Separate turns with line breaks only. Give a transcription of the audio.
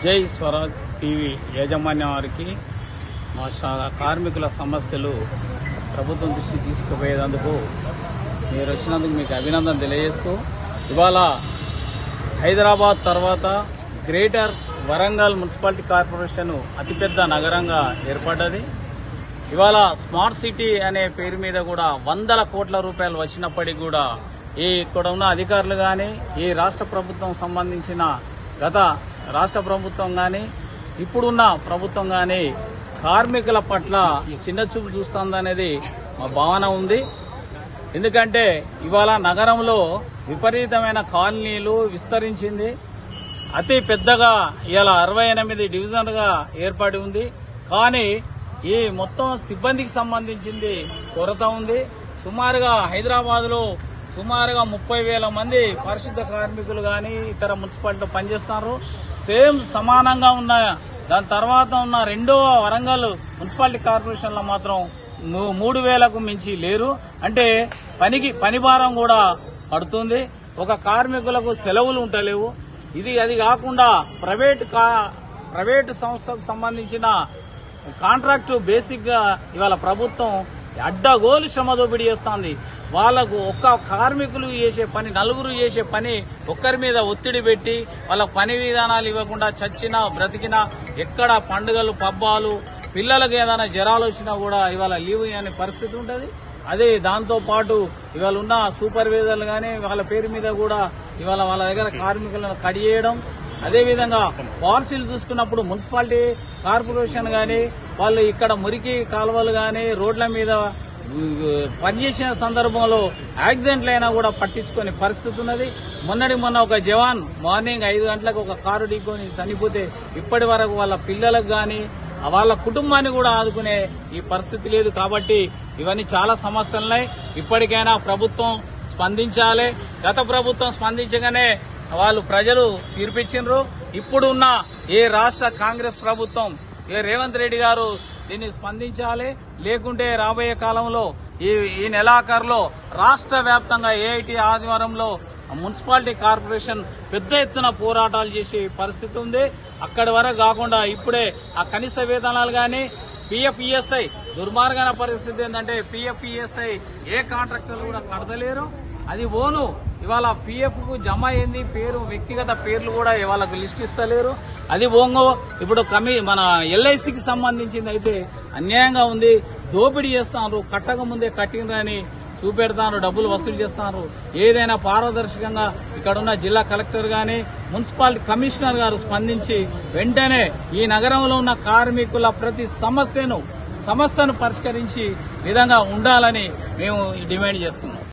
జై స్వరాజ్ టీవీ యాజమాన్యం వారికి మా కార్మికుల సమస్యలు ప్రభుత్వం దృష్టికి తీసుకుపోయేందుకు మీరు వచ్చినందుకు మీకు అభినందన తెలియజేస్తూ, ఇవాళ హైదరాబాద్ తర్వాత గ్రేటర్ వరంగల్ మున్సిపాలిటీ కార్పొరేషన్ అతిపెద్ద నగరంగా ఏర్పడ్డది. ఇవాళ స్మార్ట్ సిటీ అనే పేరు మీద కూడా వందల కోట్ల రూపాయలు వచ్చినప్పటికీ కూడా ఇక్కడ ఉన్న అధికారులు కానీ, ఈ రాష్ట్ర ప్రభుత్వం సంబంధించిన గత రాష్ట్ర ప్రభుత్వం కానీ, ఇప్పుడున్న ప్రభుత్వం కానీ కార్మికుల పట్ల చిన్నచూపు చూస్తుందనేది మా భావన ఉంది. ఎందుకంటే ఇవాళ నగరంలో విపరీతమైన కాలనీలు విస్తరించింది. అతి పెద్దగా ఇవాళ 68 డివిజన్లుగా ఏర్పడి ఉంది. కానీ ఈ మొత్తం సిబ్బందికి సంబంధించింది కొరత ఉంది. సుమారుగా హైదరాబాద్లో సుమారుగా 30,000 మంది పరిశుద్ధ కార్మికులు కానీ ఇతర మున్సిపాలిటీలో పనిచేస్తున్నారు. సేమ్ సమానంగా ఉన్న దాని తర్వాత ఉన్న రెండవ వరంగల్ మున్సిపాలిటీ కార్పొరేషన్లో మాత్రం 3,000కు మించి లేరు. అంటే పని భారం కూడా పడుతుంది. ఒక కార్మికులకు సెలవులు ఉంటలేవు. అది కాకుండా ప్రైవేటు సంస్థకు సంబంధించిన కాంట్రాక్టు బేసిక్ గా ఇవాళ ప్రభుత్వం అడ్డగోలు శ్రమ దోపిడీ చేస్తోంది. వాళ్లకు ఒక్క కార్మికులు చేసే పని, నలుగురు చేసే పని ఒక్కరి మీద ఒత్తిడి పెట్టి వాళ్ళ పని విధానాలు ఇవ్వకుండా చచ్చినా బ్రతికినా, ఎక్కడ పండుగలు పబ్బాలు, పిల్లలకు ఏదైనా జ్వరాలు వచ్చినా కూడా ఇవాళ లీవ్ అనే పరిస్థితి ఉంటుంది. అదే దాంతో పాటు ఇవాళ ఉన్న సూపర్వైజర్లు కానీ వాళ్ళ పేరు మీద కూడా ఇవాళ వాళ్ళ దగ్గర కార్మికులను కడి చేయడం. అదేవిధంగా పాలసీలు చూసుకున్నప్పుడు మున్సిపాలిటీ కార్పొరేషన్ గాని వాళ్ళు ఇక్కడ మురికి కాలువలు గాని రోడ్ల మీద పనిచేసిన సందర్భంలో యాక్సిడెంట్లు అయినా కూడా పట్టించుకునే పరిస్థితి ఉన్నది. మొన్న ఒక జవాన్ మార్నింగ్ 5 గంటలకు ఒక కారు ఢీకొని చనిపోతే ఇప్పటి వరకు వాళ్ళ పిల్లలకు గాని వాళ్ళ కుటుంబాన్ని కూడా ఆదుకునే ఈ పరిస్థితి లేదు. కాబట్టి ఇవన్నీ చాలా సమస్యలున్నాయి. ఇప్పటికైనా ప్రభుత్వం స్పందించాలి. గత ప్రభుత్వం స్పందించగానే వాళ్ళు ప్రజలు తీర్పిచ్చిండ్రు. ఇప్పుడున్న ఏ రాష్ట్ర కాంగ్రెస్ ప్రభుత్వం, ఏ రేవంత్ రెడ్డి గారు దీన్ని స్పందించాలి. లేకుంటే రాబోయే కాలంలో ఈ నెలాఖరులో రాష్ట్ర వ్యాప్తంగా ఏఐటీ ఆధ్వర్యంలో మున్సిపాలిటీ కార్పొరేషన్ పెద్ద ఎత్తున పోరాటాలు చేసే పరిస్థితి ఉంది. అక్కడి వరకు కాకుండా ఇప్పుడే ఆ కనీస వేతనాలు గాని పిఎఫ్ఈఎస్ఐ దుర్మార్గమైన పరిస్థితి ఏంటంటే పిఎఫ్ఈఎస్ఐ ఏ కాంట్రాక్టర్లు కూడా కడతలేరు. అది ఓను ఇవాళ పిఎఫ్ కు జమ అయింది పేరు, వ్యక్తిగత పేర్లు కూడా వాళ్ళకు లిస్ట్ ఇస్తలేరు. అది ఓంగో ఇప్పుడు మన ఎల్ఐసికి సంబంధించింది అయితే అన్యాయంగా ఉంది. దోపిడీ చేస్తున్నారు. కట్టక ముందే కట్టినని చూపెడతారు, డబ్బులు వసూలు చేస్తున్నారు. ఏదైనా పారదర్శకంగా ఇక్కడున్న జిల్లా కలెక్టర్ గాని మున్సిపాలిటీ కమిషనర్ గారు స్పందించి వెంటనే ఈ నగరంలో ఉన్న కార్మికుల ప్రతి సమస్యను పరిష్కరించి విధంగా ఉండాలని మేము డిమాండ్ చేస్తున్నాం.